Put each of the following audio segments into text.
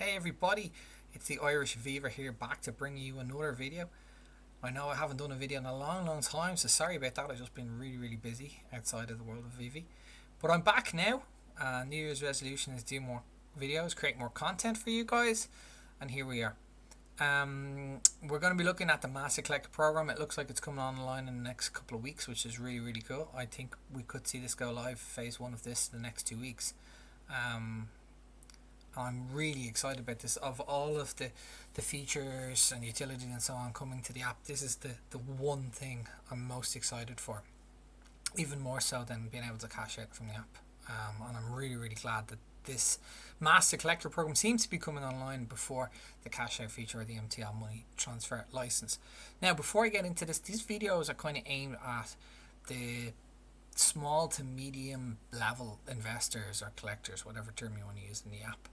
Hey everybody, it's the Irish Viva here, back to bring you another video. I know I haven't done a video in a long time, so sorry about that. I've just been really busy outside of the world of Vivi. But I'm back now. New Year's resolution is do more videos, create more content for you guys, and here we are. We're going to be looking at the Master Collector program. It looks like it's coming online in the next couple of weeks, which is really cool. I think we could see this go live, phase 1 of this, in the next 2 weeks. I'm really excited about this. Of all of the features and utility and so on coming to the app, this is the one thing I'm most excited for, even more so than being able to cash out from the app. And I'm really glad that this Master Collector program seems to be coming online before the cash out feature or the MTL money transfer license. Now, before I get into this, these videos are kind of aimed at the small to medium level investors or collectors, whatever term you want to use in the app.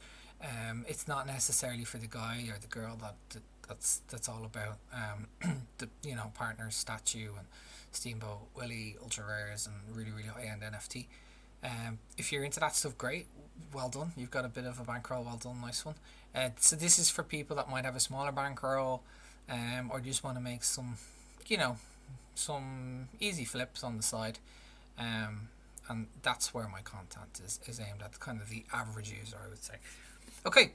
It's not necessarily for the guy or the girl that's all about the partners, statue and Steamboat Willie, ultra rares, and really high end NFT. If you're into that stuff, great, well done. You've got a bit of a bankroll, well done, nice one. So this is for people that might have a smaller bankroll, or just want to make some easy flips on the side. And that's where my content is aimed at, kind of the average user, I would say. Okay,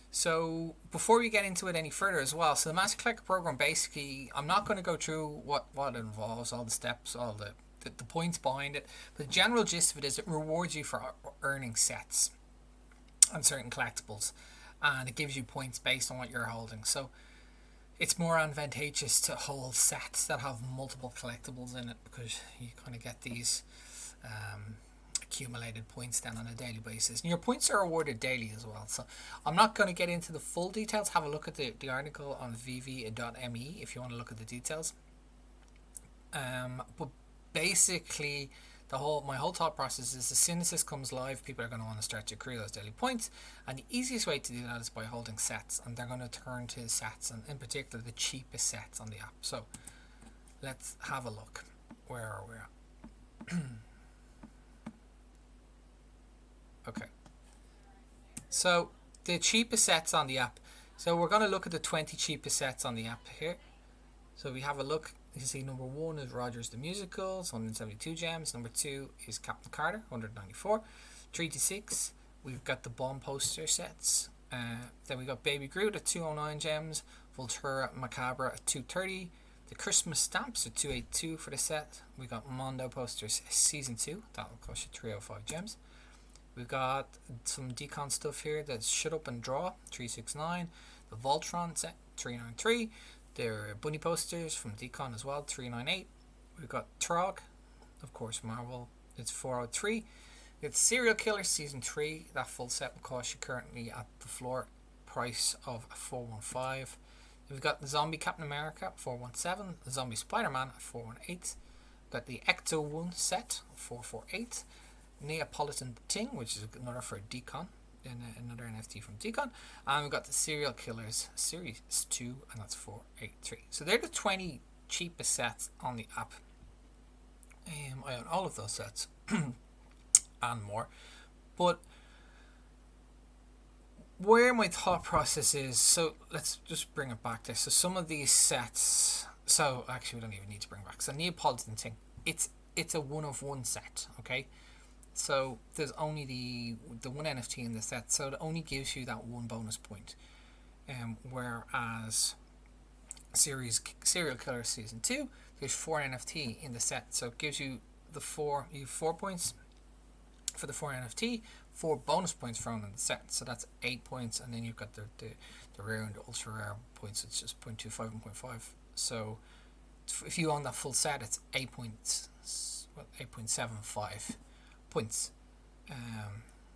so before we get into it any further as well, so the Master Collector program, basically, I'm not going to go through what it involves, all the steps, all the points behind it, but the general gist of it is it rewards you for earning sets on certain collectibles, and it gives you points based on what you're holding. So it's more advantageous to hold sets that have multiple collectibles in it, because you kind of get these accumulated points then on a daily basis, and your points are awarded daily as well. So I'm not going to get into the full details. Have a look at the article on vv.me if you want to look at the details. But basically, my whole thought process is, as soon as this comes live, people are going to want to start to accrue those daily points, and the easiest way to do that is by holding sets, and they're going to turn to sets, and in particular the cheapest sets on the app. So let's have a look. Where are we at? Okay, so the cheapest sets on the app. So we're going to look at the 20 cheapest sets on the app here. So we have a look. You can see number 1 is Rogers the Musicals, 172 gems. Number 2 is Captain Carter, 194. 3 to 6, we've got the Bomb poster sets. Then we got Baby Groot at 209 gems. Vultura Macabra at 230. The Christmas stamps at 282 for the set. We got Mondo posters season 2. That'll cost you 305 gems. We've got some Decon stuff here. That's Shut Up and Draw, 369. The Voltron set, 393. There are bunny posters from Decon as well, 398. We've got Trog, of course, Marvel, it's 403. We have Serial Killer season 3. That full set will cost you currently at the floor price of 415. We've got the Zombie Captain America, 417. The Zombie Spider-Man at 418. We've got the Ecto 1 set, 448. Neapolitan Ting, which is another for Decon, another NFT from Decon. And we've got the Serial Killers Series 2, and that's 483. So they're the 20 cheapest sets on the app. I own all of those sets and more. But where my thought process is, so let's just bring it back there. So some of these sets, so actually we don't even need to bring back. So Neapolitan Ting, it's a one of one set, okay? So there's only the one NFT in the set, so it only gives you that one bonus point. Whereas Serial Killer Season 2, there's 4 NFT in the set, so it gives you you have 4 points for the 4 NFT, 4 bonus points thrown in the set, so that's 8 points, and then you've got the rare and the ultra rare points, it's just 0.25 and 0.5. So if you own that full set, it's 8.75 points,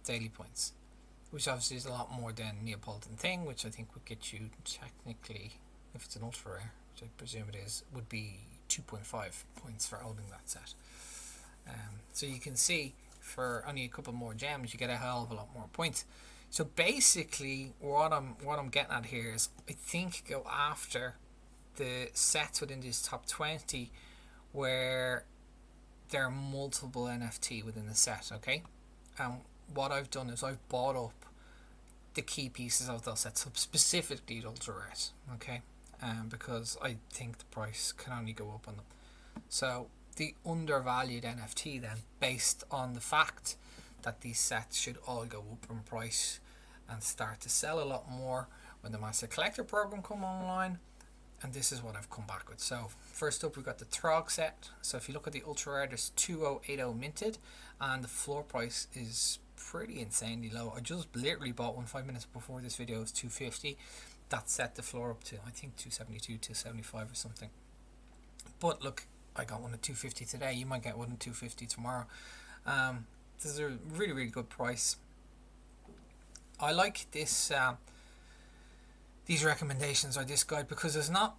daily points, which obviously is a lot more than Neapolitan Thing, which I think would get you technically, if it's an ultra rare, which I presume it is, would be 2.5 points for holding that set. So you can see for only a couple more gems you get a hell of a lot more points. So basically what I'm getting at here is, I think, go after the sets within these top 20 where there are multiple NFT within the set, okay? And what I've done is I've bought up the key pieces of those sets, specifically the ultra rares, okay? Because I think the price can only go up on them. So the undervalued NFT then, based on the fact that these sets should all go up in price and start to sell a lot more when the Master Collector program come online. And this is what I've come back with. So first up, we've got the Throg set. So if you look at the ultra rare, there's 2080 minted, and the floor price is pretty insanely low. I just literally bought one 5 minutes before this video. It was 250. That set the floor up to, I think, 272, 275 or something. But look, I got one at 250 today. You might get one at 250 tomorrow. This is a really, really good price. I like this these recommendations or this guide because there's not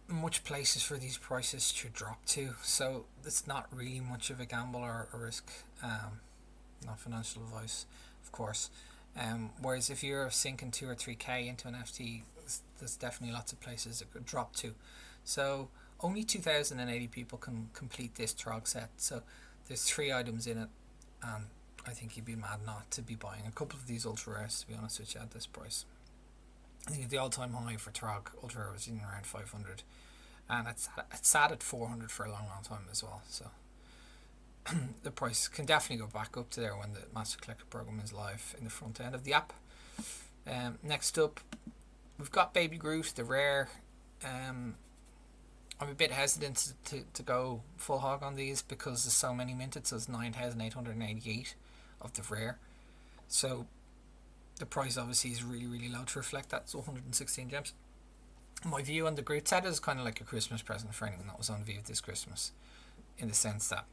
much places for these prices to drop to, so it's not really much of a gamble or a risk. Not financial advice, of course. Whereas if you're sinking 2 or 3k into an FT, there's definitely lots of places it could drop to. So only 2,080 people can complete this Throg set, so there's 3 items in it, and I think you'd be mad not to be buying a couple of these ultra rares, to be honest with you, at this price. I think the all-time high for Throg ultra rare was in around 500, and it's sat at 400 for a long time as well. So the price can definitely go back up to there when the Master Collector program is live in the front end of the app. Next up, we've got Baby Groot, the rare. I'm a bit hesitant to go full hog on these because there's so many minted. So it's 9,888 of the rare. So the price obviously is really, really low to reflect that. So 116 gems. My view on the Groot set is kind of like a Christmas present for anyone that was on Vive this Christmas, in the sense that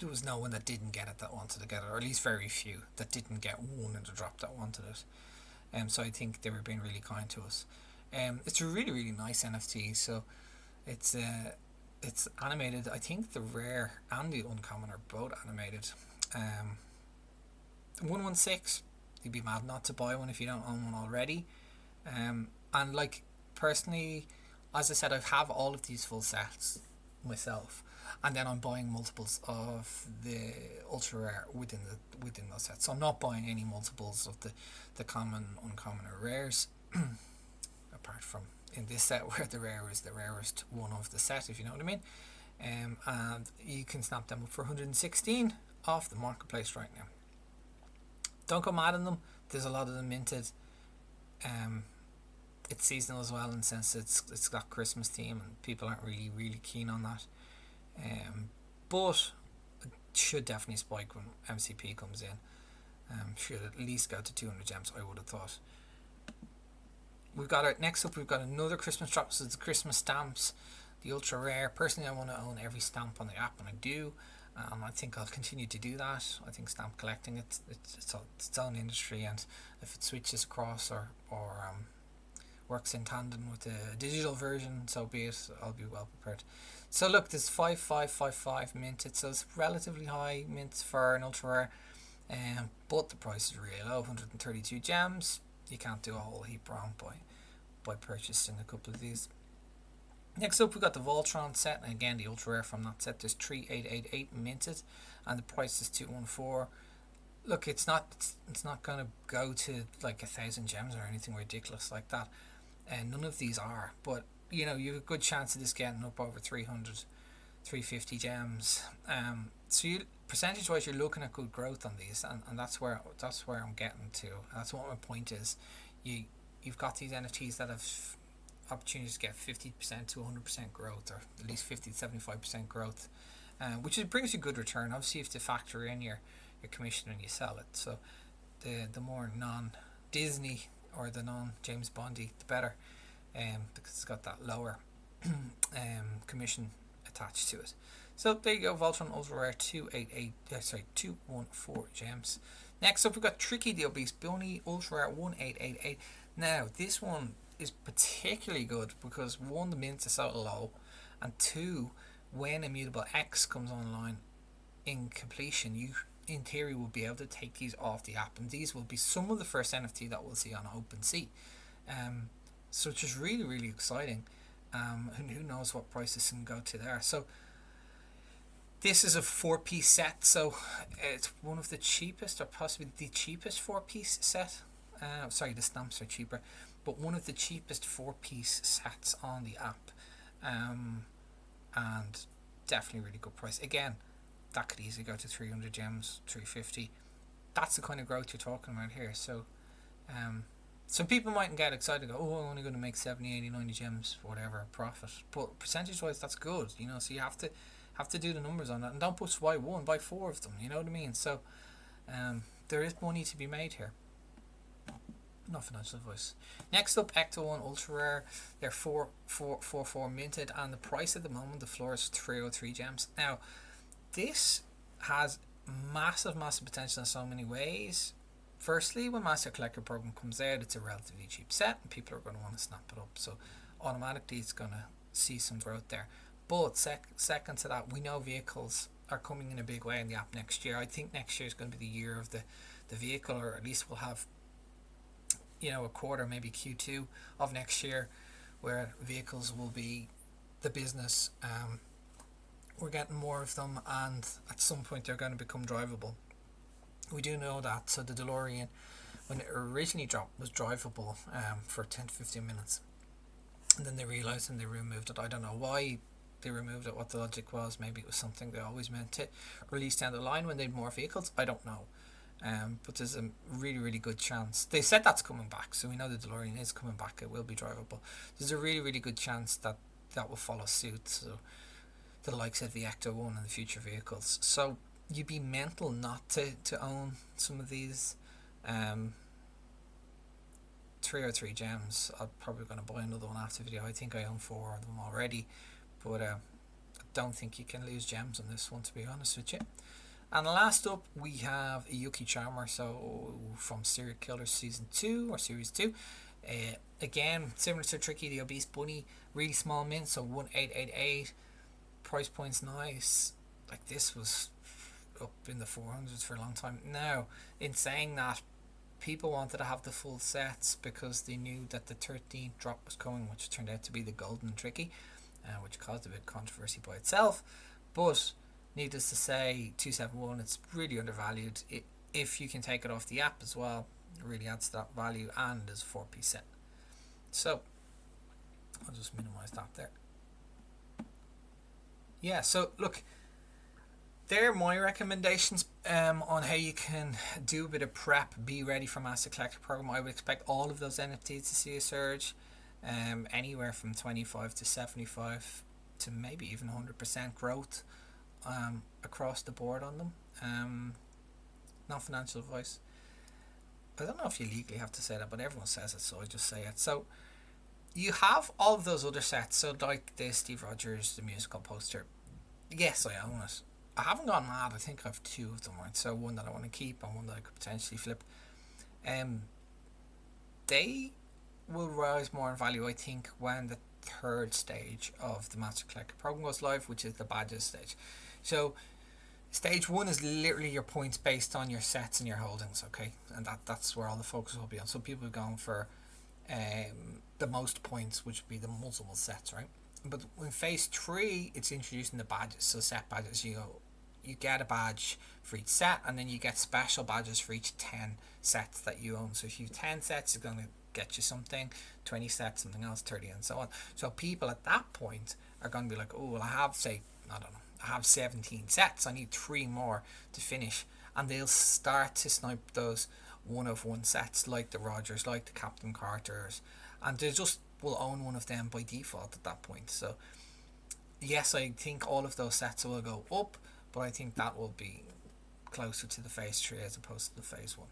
there was no one that didn't get it that wanted to get it, or at least very few that didn't get one in the drop that wanted it. So I think they were being really kind to us. It's a really, really nice NFT. So it's animated. I think the rare and the uncommon are both animated. 116, you'd be mad not to buy one if you don't own one already. And like, personally, as I said, I have all of these full sets myself, and then I'm buying multiples of the ultra rare within those sets. So I'm not buying any multiples of the common, uncommon, or rares, apart from in this set where the rare is the rarest one of the set, if you know what I mean. And you can snap them up for 116 off the marketplace right now. Don't go mad on them. There's a lot of them minted. It's seasonal as well, in the sense it's got Christmas theme, and people aren't really keen on that. But it should definitely spike when MCP comes in. Should at least go to 200 gems, I would have thought. We've got it next up. We've got another Christmas drop. So it's the Christmas stamps, the ultra rare. Personally, I want to own every stamp on the app, and I do. I think I'll continue to do that. I think stamp collecting it's its own industry, and if it switches across or works in tandem with the digital version, so be it. I'll be well prepared. So look, there's 5555 minted, so it's relatively high mints for an ultra rare, but the price is really low, 132 gems. You can't do a whole heap wrong by purchasing a couple of these. Next up, we got the Voltron set, and again the ultra rare from that set. There's 3888 minted, and the price is 214. Look, it's not gonna go to like 1,000 gems or anything ridiculous like that, and none of these are. But you know, you have a good chance of this getting up over 300, 350 gems. So you, percentage wise, you're looking at good growth on these, and that's where I'm getting to. That's what my point is. You've got these NFTs that have opportunities to get 50% to 100% growth, or at least 50 to 75% growth, which brings you good return. Obviously, you have to factor in your commission when you sell it. So the more non-Disney or the non-James Bondy, the better, because it's got that lower commission attached to it. So there you go, Voltron Ultra Rare 214 gems. Next up, we've got Tricky the Obese Bunny Ultra Rare 1888. Now this one is particularly good because one, the mints are so low, and two, when Immutable X comes online in completion, you in theory will be able to take these off the app, and these will be some of the first NFT that we'll see on OpenSea. So it's just really, really exciting. And who knows what prices can go to there. So this is a 4-piece set, so it's one of the cheapest, or possibly the cheapest 4-piece set Sorry, the stamps are cheaper, but one of the cheapest 4-piece sets on the app, and definitely really good price. Again, that could easily go to 300 gems, 350. That's the kind of growth you're talking about here. So some people mightn't get excited and go, oh, I'm only going to make 70, 80, 90 gems, whatever, profit. But percentage wise, that's good, so you have to do the numbers on that. And don't just buy one, buy 4 of them, you know what I mean? So there is money to be made here. Not financial advice. Next up, Ecto 1 Ultra Rare. They're 444 minted, and the price at the moment, the floor is 303 gems. Now, this has massive potential in so many ways. Firstly, when Master Collector Program comes out, it's a relatively cheap set, and people are going to want to snap it up. So automatically, it's going to see some growth there. But second to that, we know vehicles are coming in a big way in the app next year. I think next year is going to be the year of the vehicle, or at least we'll have a quarter, maybe Q2 of next year, where vehicles will be the business. We're getting more of them, and at some point they're going to become drivable. We do know that. So the DeLorean, when it originally dropped, was drivable for 10 to 15 minutes, and then they realized and they removed it. I don't know why they removed it, what the logic was. Maybe it was something they always meant to release down the line when they had more vehicles. I don't know. But there's a really good chance. They said that's coming back, so we know the DeLorean is coming back. It will be drivable. There's a really good chance that will follow suit. So the likes of the Ecto 1 and the future vehicles. So you'd be mental not to own some of these 303 gems. I'm probably going to buy another one after the video. I think I own 4 of them already, but I don't think you can lose gems on this one, to be honest with you. And last up, we have a Yuki Charmer, so from Serial Killers Season 2 or Series 2. Again, similar to Tricky the Obese Bunny, really small mint, so 1888. Price point's nice. Like, this was up in the 400s for a long time. Now, in saying that, people wanted to have the full sets because they knew that the 13th drop was coming, which turned out to be the Golden Tricky, which caused a bit of controversy by itself. But needless to say, 271, it's really undervalued. If you can take it off the app as well, it really adds to that value, and is a 4-piece set. So I'll just minimize that there. Yeah, so look, they're my recommendations on how you can do a bit of prep, be ready for Master Collector Program. I would expect all of those NFTs to see a surge, anywhere from 25 to 75 to maybe even 100% growth across the board on them. Not financial advice. I don't know if you legally have to say that, but everyone says it, so I just say it. So you have all of those other sets, so like the Steve Rogers, the musical poster. Yes, I own it. I haven't gone mad. I think I have 2 of them, right? So one that I want to keep and one that I could potentially flip. They will rise more in value, I think, when the 3rd stage of the Master Collector Program goes live, which is the badges stage. So stage 1 is literally your points based on your sets and your holdings, okay? And that's where all the focus will be on. So people are going for the most points, which would be the multiple sets, right? But in phase 3, it's introducing the badges. So set badges, you get a badge for each set, and then you get special badges for each 10 sets that you own. So if you have 10 sets, it's going to get you something, 20 sets, something else, 30, and so on. So people at that point are going to be like, oh, well, I have, say, I don't know, I have 17 sets. I need 3 more to finish. And they'll start to snipe those 1-of-1 sets, like the Rogers, like the Captain Carters, and they just will own one of them by default at that point. So yes, I think all of those sets will go up, but I think that will be closer to the phase 3 as opposed to the phase 1.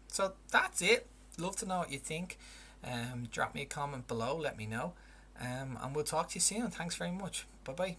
So that's it. Love to know what you think. Drop me a comment below, let me know, and we'll talk to you soon. Thanks very much. Bye bye.